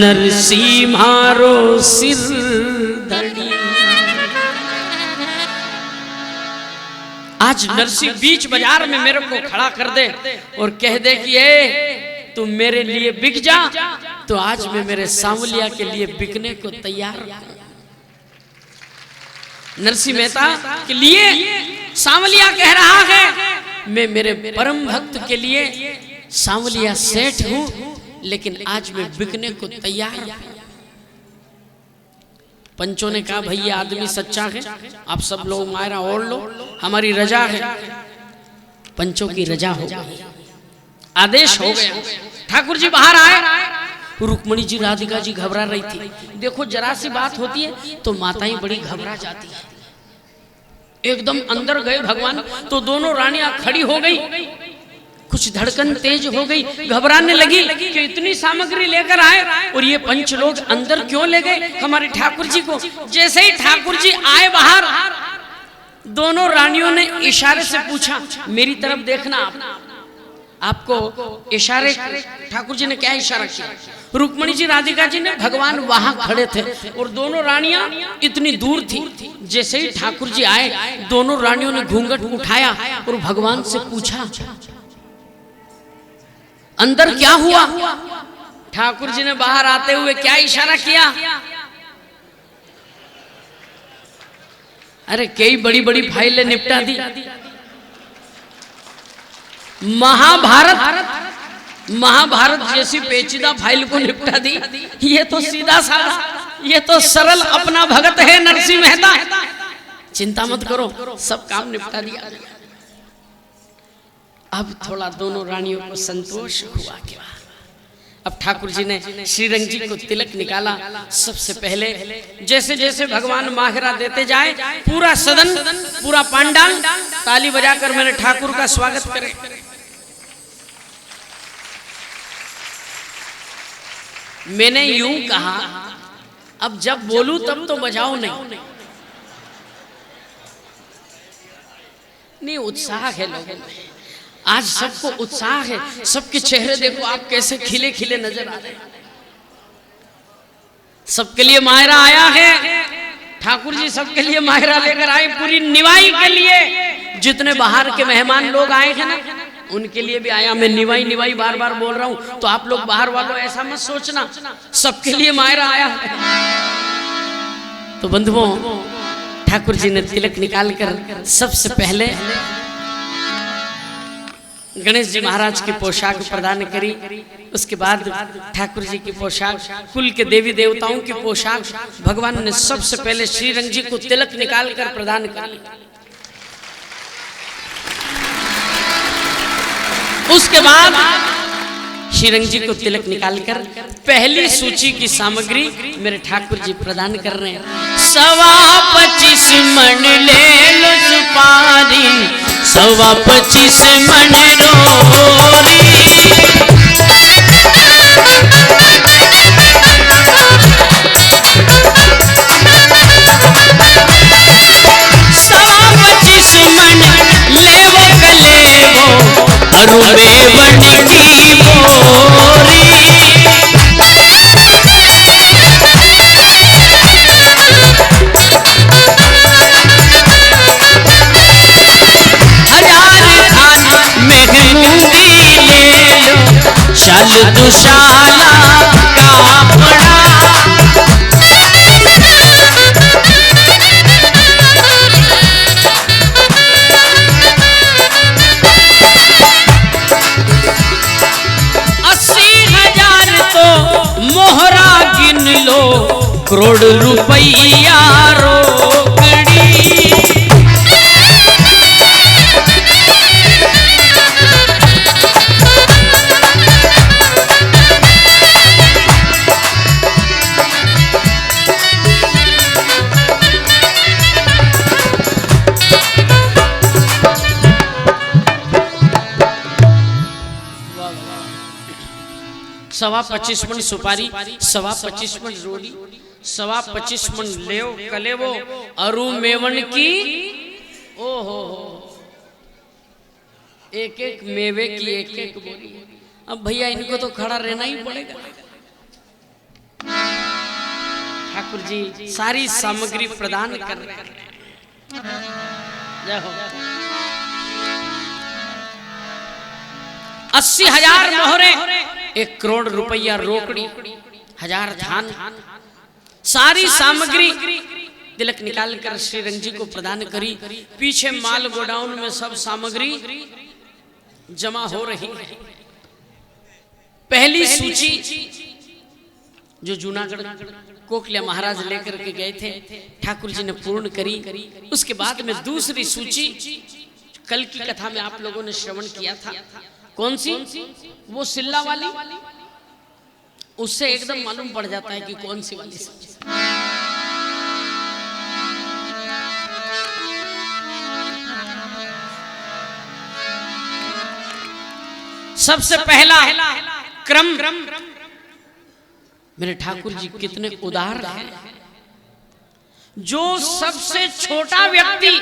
नरसी मारो सिर धड़ी। आज नरसी बीच बाजार में मेरे को खड़ा कर दे और कह दे कि ए तुम मेरे लिए बिक जा, तो आज मैं मेरे सांवलिया के लिए बिकने को तैयार हूं। नरसिंह मेहता के लिए सांवलिया कह रहा है मैं मेरे परम भक्त के लिए सांवलिया सेठ हूं, लेकिन आज मैं बिकने को तैयार हूं। पंचों ने कहा भैया आदमी सच्चा है, आप सब लोग मायरा ओढ़ लो, हमारी रजा है। पंचों की रजा हो गई, आदेश हो गया। ठाकुर जी बाहर आए, रुक्मणी जी राधिका जी घबरा रही थी। देखो जरा सी बात होती है तो माताएं बड़ी घबरा जाती है। एकदम अंदर गए भगवान तो दोनों रानियां खड़ी हो गई, कुछ धड़कन तेज हो गई, घबराने लगी कि इतनी सामग्री लेकर आए और ये पंच लोग अंदर क्यों ले गए हमारे ठाकुर जी को। जैसे ही ठाकुर जी आए बाहर, दोनों रानियों ने इशारे से पूछा मेरी तरफ देखना। आपको इशारे, ठाकुर जी ने क्या इशारा किया? रुक्मणी जी राधिका जी ने, भगवान वहां खड़े थे और दोनों रानियां इतनी दूर थी। जैसे ही ठाकुर जी आए, दोनों रानियों ने घूंघट उठाया और भगवान से पूछा अंदर क्या हुआ? ठाकुर जी ने बाहर आते हुए क्या इशारा किया? अरे कई बड़ी बड़ी फाइलें निपटा दी। महाभारत जैसी पेचीदा फाइल को निपटा दी। ये तो सीधा साधा, ये तो सरल अपना भगत है नरसिंह मेहता। चिंता मत करो, सब काम निपटा दिया। अब थोड़ा दोनों रानियों को संतोष हुआ। क्या अब ठाकुर जी ने श्रीरंग जी को तिलक निकाला। सबसे पहले जैसे जैसे भगवान माहिरा देते जाए, पूरा सदन, पूरा पांडाल ताली बजाकर मेरे ठाकुर का स्वागत करे। मैंने यूं कहा, अब जब बोलूं तब तो बजाओ नहीं उत्साह है लोगों में। आज सबको उत्साह है, सबके चेहरे देखो आप कैसे खिले खिले नजर आ रहे हैं। सबके लिए मायरा आया है, ठाकुर जी सबके लिए मायरा लेकर आए, पूरी निवाई के लिए। जितने बाहर के मेहमान लोग आए हैं ना, उनके लिए भी आया। मैं निवाई निवाई बार बार बोल रहा हूं, तो आप लोग बाहर वालों ऐसा मत सोचना, सबके लिए मायरा आया है। तो बंधुओं, ठाकुर जी ने तिलक निकालकर सबसे पहले गणेश जी महाराज की पोशाक प्रदान करी। उसके बाद ठाकुर जी की पोशाक, कुल के देवी देवताओं की पोशाक भगवान ने सबसे पहले श्रीरंग जी को तिलक निकालकर प्रदान करी। उसके बाद श्रीरंग जी को तिलक निकालकर पहली सूची की सामग्री मेरे ठाकुर जी प्रदान कर रहे हैं। 25 मन ले लो सुपारी, 25 मन रोरी। मेवण की मोरी। हजार थान मेहंदी ले लो, शाल दुशाला कापड़ा। करोड़ रुपया रोकड़ी। सवा 25 मन सुपारी, सवा 25 मन रोड़ी, सवा 25 मन लेव कलेवो अरु मेवण की। ओहो, एक एक मेवे की एक एक बोरी। अब भैया इनको तो खड़ा रहना ही पड़ेगा। ठाकुर जी सारी सामग्री प्रदान कर रहे हैं। जय हो। 80,000 मोहरे, 1 करोड़ रुपया रोकड़ी, 1000 धान, सारी सामग्री तिलक निकाल कर श्री रंग जी को प्रदान करी। पीछे माल गोडाउन में सब सामग्री जमा हो रही है। पहली सूची जो जूनागढ़ कोकलिया महाराज लेकर के गए थे, ठाकुर जी ने पूर्ण करी। उसके बाद में दूसरी सूची कल की कथा में आप लोगों ने श्रवण किया था। कौन सी? वो सिल्ला वाली। उससे एकदम मालूम पड़ जाता है कि कौन सी वाली सूची। सबसे पहला क्रम, मेरे ठाकुर जी कितने उदार हैं। जो सबसे छोटा व्यक्ति,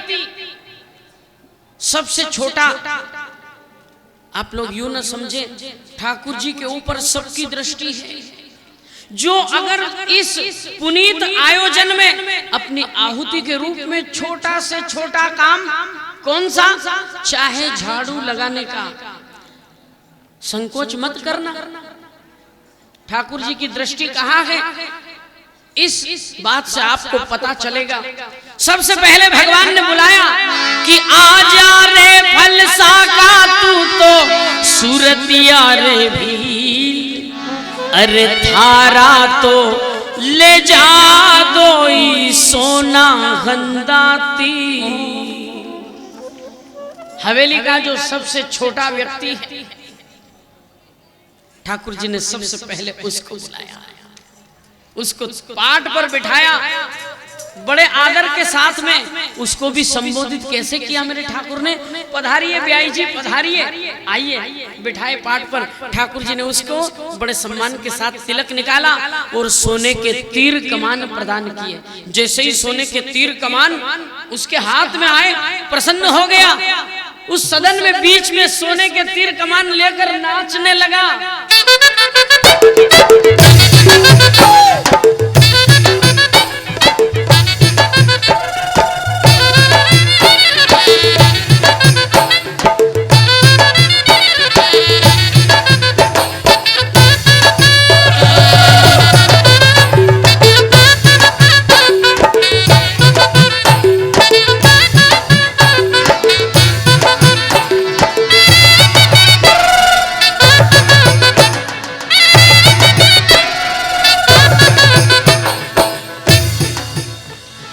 सबसे छोटा, आप लोग यूं न समझे ठाकुर जी के ऊपर सबकी दृष्टि है। जो अगर इस पुनीत आयोजन में अपनी आहुति के रूप में छोटा से छोटा काम, कौन सा, चाहे झाड़ू लगाने का, संकोच मत करना। ठाकुर जी की दृष्टि कहाँ है, इस बात से आपको पता चलेगा। सबसे पहले भगवान ने बुलाया कि आजा रे फलसा का तू तो सूरतिया रे भी, अरे थारा तो ले जा दोई सोना गंदाती। हवेली का जो सबसे छोटा व्यक्ति है, ठाकुर जी ने सबसे पहले उसको बुलाया, उसको पाट पर बिठाया, बड़े आदर के साथ में उसको भी संबोधित कैसे किया मेरे ठाकुर ने। पधारिए ब्याई जी, पधारिए, आइए, बिठाए पाट पर। ठाकुर जी ने उसको बड़े सम्मान के साथ तिलक निकाला और सोने के तीर कमान प्रदान किए। जैसे ही सोने के तीर कमान उसके हाथ में आए, प्रसन्न हो गया। उस सदन में बीच में सोने के तीर कमान लेकर नाचने लगा।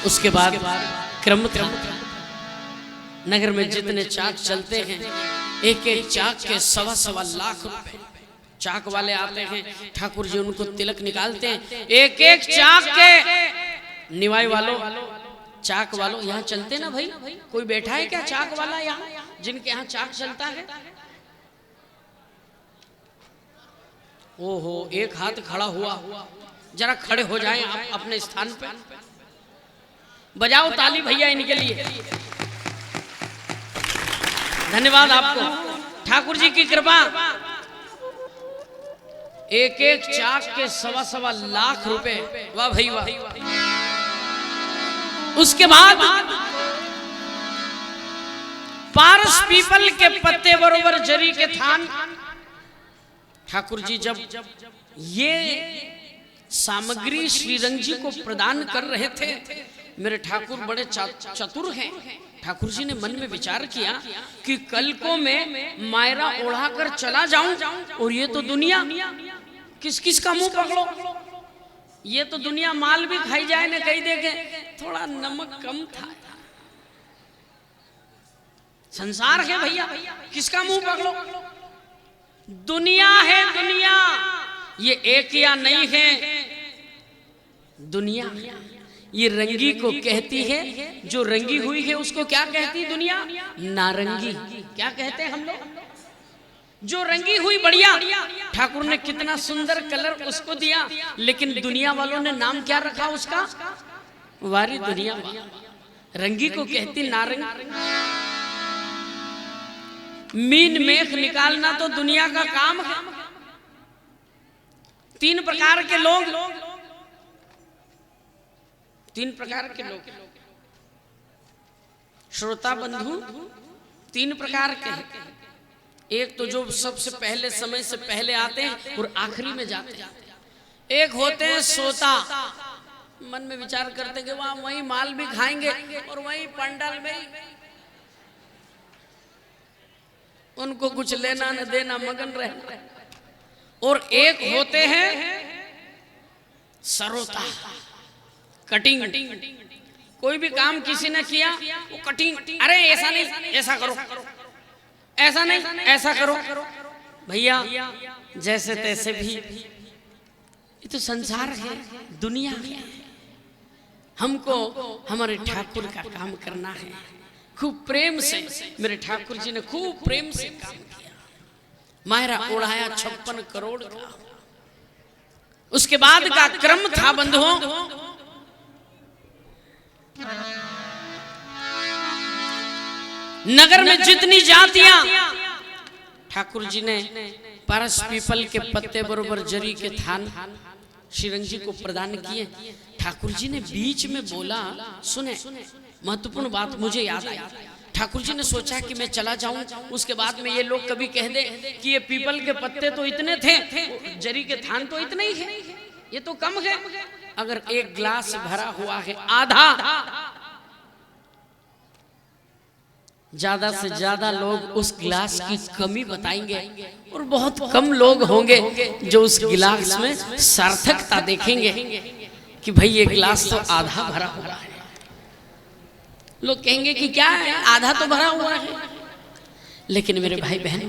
उसके बाद क्रम नगर में जितने चाक चलते हैं, एक एक चाक के 1.25 लाख रुपए चाक वाले आते हैं। ठाकुर जी उनको तिलक निकालते हैं। एक एक चाक के निवाई वालों, चाक वालों, यहाँ चलते ना भाई, कोई बैठा है क्या चाक वाला यहाँ, जिनके यहाँ चाक चलता है? ओहो, एक हाथ खड़ा हुआ, जरा खड़े हो जाएं आप अपने स्थान पे। बजाओ ताली भैया इनके लिए। धन्यवाद आपको, ठाकुर जी की कृपा। एक एक चाक के 1.25 लाख रुपए, वाह भाई वाह। उसके बाद पारस पीपल के पत्ते बरोबर जरी के थान। ठाकुर जी जब ये सामग्री श्री रंग जी को प्रदान कर रहे थे, मेरे ठाकुर बड़े चतुर हैं। ठाकुर जी ने मन में विचार किया कि कल को मैं मायरा ओढ़ा कर चला जाऊं और ये तो दुनिया किस किस का मुंह पकड़ो, ये तो दुनिया माल भी खाई जाए ना, कहीं देखे थोड़ा नमक कम था। संसार है भैया, किसका मुंह पकड़ो, दुनिया है दुनिया। ये एक या नहीं है, दुनिया ये रंगी को कहती है। जो रंगी हुई है उसको क्या कहती दुनिया? नारंगी। क्या कहते हैं हम लोग? जो रंगी हुई बढ़िया। ठाकुर ने कितना सुंदर कलर उसको दिया, लेकिन दुनिया वालों ने नाम क्या रखा उसका? वारी दुनिया। रंगी को कहती नारंगी। मीन मेख निकालना तो दुनिया का काम है। 3 प्रकार के लोग, तीन प्रकार के लोग, श्रोता बंधु तीन प्रकार के हैं। एक तो जो सबसे पहले समय से पहले आते हैं और आखिरी में जाते हैं। एक होते हैं श्रोता, मन में विचार करते कि वहां वही माल भी खाएंगे और वही पंडाल में उनको कुछ लेना न देना, मगन रहना। और एक होते हैं सरोता, कटिंग। कोई भी काम किसी ने किया वो कटिंग, अरे ऐसा नहीं, ऐसा करो, ऐसा नहीं, ऐसा करो। भैया जैसे तैसे भी ये तो संसार है, दुनिया है। हमको हमारे ठाकुर का काम करना है। खूब प्रेम से मेरे ठाकुर जी ने खूब प्रेम से काम किया। मायरा उड़ाया 56 करोड़ का। उसके बाद का क्रम था बंधुओं, नगर में जितनी जातियां ठाकुर जी ने पारस पीपल के पत्ते बरोबर जरी के थान श्रीरंग जी को प्रदान किए। ठाकुर जी ने बीच में बोला, सुने महत्वपूर्ण बात मुझे याद आई। ठाकुर जी ने सोचा कि मैं चला जाऊं, उसके बाद में ये लोग कभी कह दे कि ये पीपल के पत्ते तो इतने थे, जरी के थान तो इतने ही है, ये तो कम है। अगर एक गिलास भरा हुआ है आधा, ज्यादा से ज्यादा लोग उस गिलास की कमी बताएंगे और बहुत कम लोग होंगे जो उस गिलास में सार्थकता देखेंगे कि भाई ये गिलास तो आधा भरा हुआ है। लोग कहेंगे कि क्या है, आधा तो भरा हुआ है। लेकिन मेरे भाई बहन,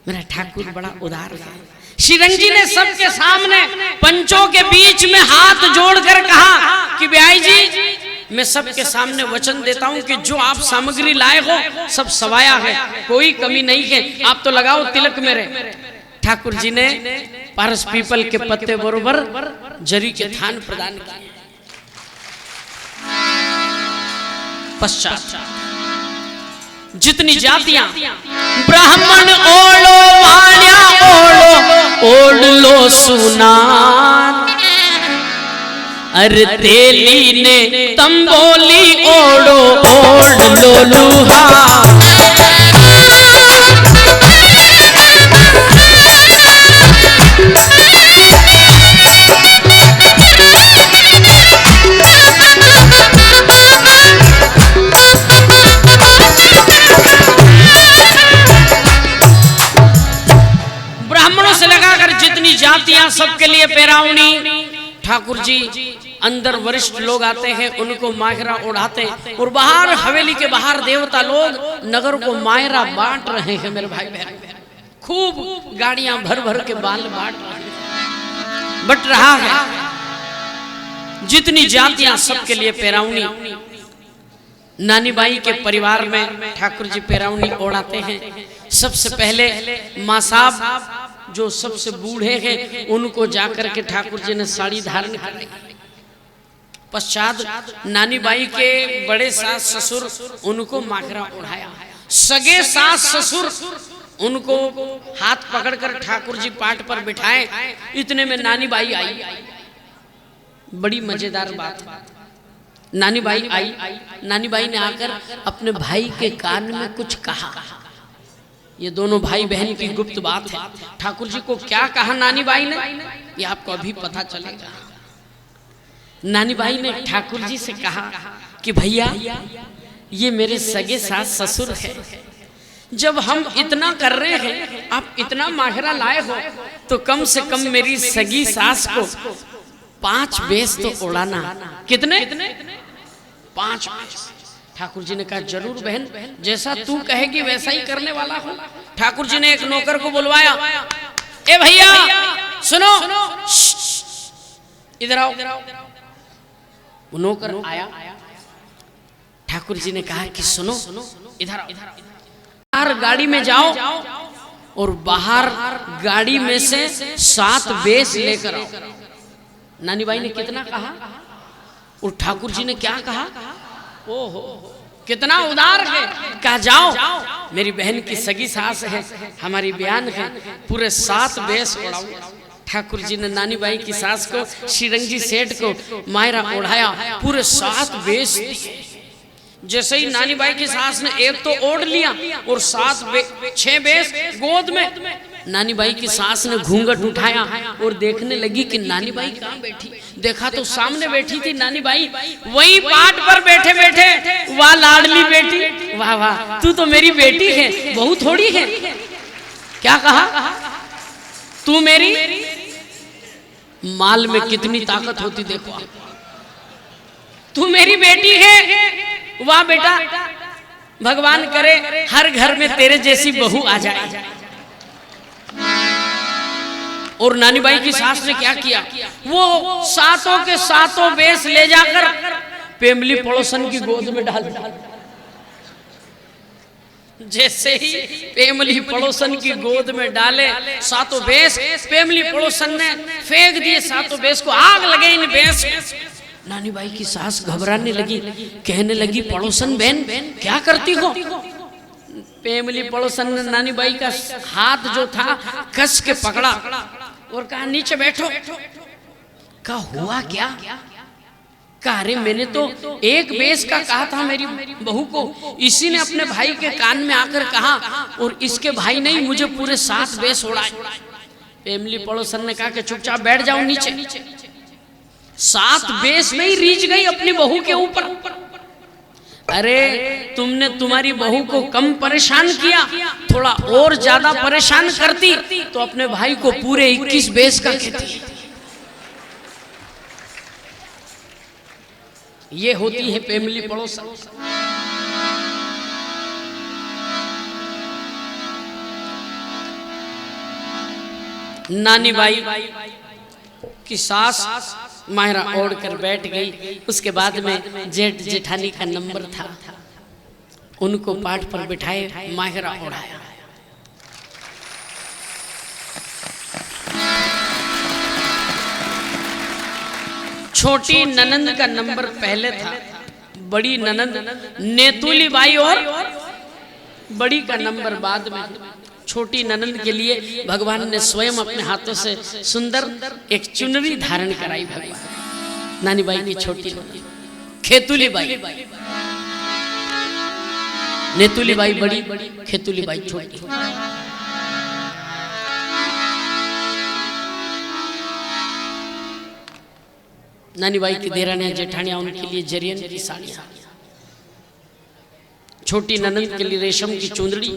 मेरा ठाकुर बड़ा उदार है। श्रीरंग जी ने सबके सामने पंचों के बीच में हाथ जोड़कर कहा कि ब्याई जी, मैं सबके सामने वचन देता हूं कि जो आप सामग्री लाए हो सब सवाया है, कोई कमी नहीं है। आप तो लगाओ तिलक मेरे। ठाकुर जी ने पारस पीपल के पत्ते बरोबर जरी के थान प्रदान किए। पश्चात जितनी जातियां ब्राह्मण ओढ़ो, वाण्या ओढ़ो, ओढ़ लो सुनार। अरे तेली ने तंबोली ओढ़ो, ओढ़ लो लुहार। ब्राह्मणों से लगाकर जितनी जातियां, सबके लिए पैरावनी। ठाकुर जी अंदर वरिष्ठ लोग आते हैं, उनको मायरा उड़ाते हैं और बाहर हवेली के बाहर देवता लोग नगर को मायरा बांट रहे हैं। मेरे भाई बहन, खूब गाड़ियां भर भर के बाल बट रहा है। जितनी जातियां, सबके लिए पैरावनी। नानी बाई के परिवार में ठाकुर जी पैरावनी ओढ़ाते हैं। सबसे पहले माँ साहब जो सबसे बूढ़े हैं उनको जाकर के ठाकुर जी ने साड़ी धारण कराई। पश्चात नानी बाई के बड़े सास ससुर उनको माखरा उड़ाया। सगे सास ससुर उनको हाथ पकड़कर ठाकुर जी पाट पर बिठाए। इतने में नानी बाई आई। बड़ी मजेदार बात, नानी बाई आई। नानी बाई ने आकर अपने भाई के कान में कुछ कहा। ये दोनों भाई बहन की गुप्त बात है। ठाकुर जी को क्या कहा नानी बाई ने, ये आपको अभी पता चलेगा। नानी बाई ने ठाकुर जी से कहा कि भैया, ये मेरे सगे सास ससुर है। जब हम इतना कर रहे हैं, आप इतना माहरा लाए हो, तो कम से कम मेरी सगी सास को 5 बेस तो उड़ाना। कितने? 5 बेस। ठाकुर जी ने कहा जरूर बहन, जैसा तू कहेगी वैसा ही करने वाला हूं। ठाकुर जी ने एक नौकर को बुलवाया। ए भैया सुनो, इधर आओ। वो नौकर आया। ठाकुर जी ने कहा कि सुनो, इधर आओ। बाहर गाड़ी में जाओ और बाहर गाड़ी में से 7 बेस लेकर आओ। नानी बाई ने कितना कहा और ठाकुर जी ने क्या कहा? ओहो, कितना उदार है। कहा जाओ, मेरी बहन की सगी सास है, हमारी बयान है, पूरे 7 बेस उड़ाओ। ठाकुर जी ने नानी बाई की सास को, श्रीरंगी सेठ को मायरा ओढ़ाया, पूरे 7 बेस दिए। जैसे ही नानी बाई की सास ने एक तो ओढ़ लिया और 6 बेस गोद में, नानी बाई की सास ने घूंघट उठाया और देखने लगी कि नानी बाई कहाँ बैठी। देखा तो सामने बैठी थी नानी बाई, वही पाट पर बैठे बैठे, वाह लाडली बेटी, वाह वाह तू तो मेरी बेटी है, बहू थोड़ी है। क्या कहा? तू मेरी, माल में कितनी ताकत होती देखो, तू मेरी बेटी है। वाह बेटा, भगवान करे हर घर में तेरे जैसी बहू आ जाए। और नानी बाई की सास ने क्या किया, वो 7 के 7 बेस ले जाकर पेमली पड़ोसन की गोद में डाल दिया। जैसे ही पेमली पड़ोसन की गोद में डाले 7 बेस, पेमली पड़ोसन ने फेंक दिए 7 बेस को, आग लगे इन बेस। नानी बाई की सास घबराने लगी, कहने लगी पड़ोसन बहन क्या करती हो? पेमली पड़ोसन ने नानी बाई का हाथ जो था कस के पकड़ा और कहा नीचे बैठो। कहा हुआ क्या? कहा अरे मैंने तो एक बेस का कहा था मेरी बहू को, इसी ने अपने भाई के कान में आकर कहा और इसके भाई नहीं मुझे पूरे 7 बेस उड़ाए। पेमली पड़ोसन ने कहा कि चुपचाप बैठ जाओ नीचे। 7 बेस में ही रीझ गई अपनी बहू के ऊपर। अरे तुमने तुम्हारी बहू को कम परेशान किया, थोड़ा और ज्यादा परेशान करती तो अपने भाई को पूरे 21 बेस का कहती। ये होती है पेमली पड़ोसन। नानी बाई की सास मायरा ओढ़ कर बैठ गई। उसके बाद में जेठ जेठानी का नंबर था, उनको पाठ पर बिठाए, मायरा ओढ़ाया। छोटी ननंद का नंबर पहले था, बड़ी ननंद नेतुली बाई और बड़ी का नंबर बाद में। छोटी ननंद के लिए भगवान ने स्वयं अपने हाथों से सुंदर एक चुनरी धारण कराई। भगवान नानी बाई की छोटी खेतुली बाई, नेतुली बाई बड़ी, खेतुली बाई छोटी। नानी बाई की देरानियां जेठानियां उनके लिए जरियन की साड़ियां, छोटी ननंद के लिए रेशम की चुंदड़ी।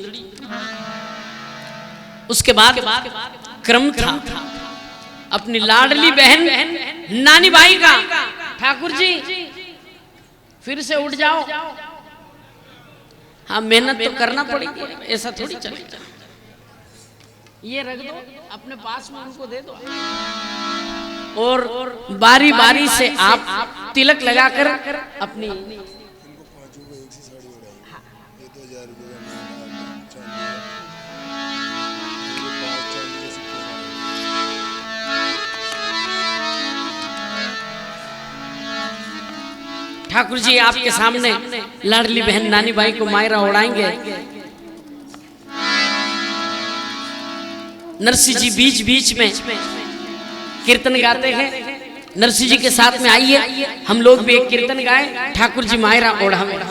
उसके बाद क्रम था अपनी लाडली बहन नानी बाई का, ठाकुर जी फिर से उठ जाओ। हाँ मेहनत तो करना पड़ेगी, ऐसा थोड़ी चलेगा। ये रख दो अपने पास में, उनको दे दो और बारी बारी से आप तिलक लगाकर अपनी ठाकुर जी आपके सामने लाडली बहन नानी बाई को मायरा उड़ाएंगे। नरसिंह जी बीच बीच में कीर्तन गाते हैं। नरसिंह जी के साथ में आइए, हम लोग भी एक कीर्तन गाएं। ठाकुर जी मायरा ओढ़ावे।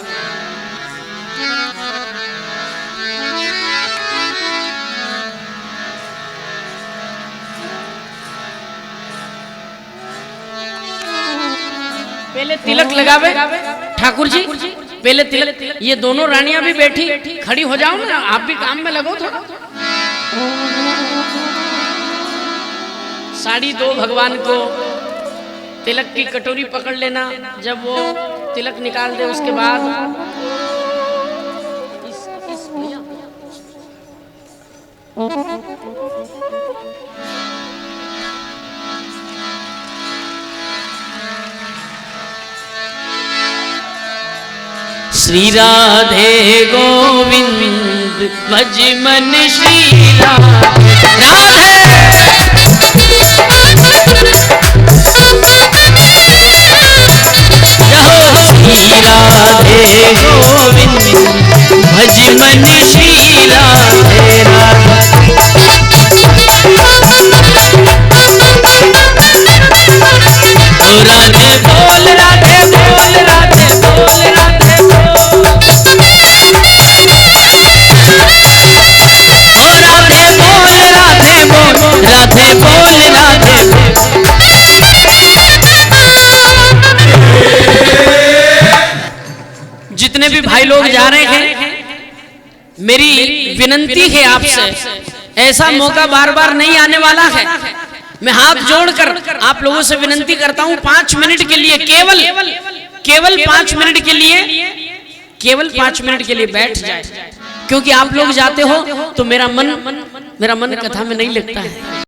पहले तिलक लगावे ठाकुर जी, पहले तिलक। ये दोनों रानियां भी बैठी, खड़ी हो जाओ ना, आप भी काम में लगो थोड़ा। साड़ी दो भगवान को, तिलक की कटोरी पकड़ लेना। जब वो तिलक निकाल दे उसके बाद श्री राधे गोविंद भज मन श्री राधे श्री राधे गोविंद भज मन श्री राधे राधे। जितने भी भाई लोग जा रहे हैं, मेरी विनंती है आपसे, ऐसा मौका बार बार नहीं आने वाला है। मैं हाथ जोड़कर आप लोगों से विनंती करता हूं, 5 मिनट के लिए, केवल 5 मिनट के लिए, केवल 5 मिनट के लिए बैठ जाए, क्योंकि आप लोग जाते हो तो मेरा मन कथा में नहीं लगता है।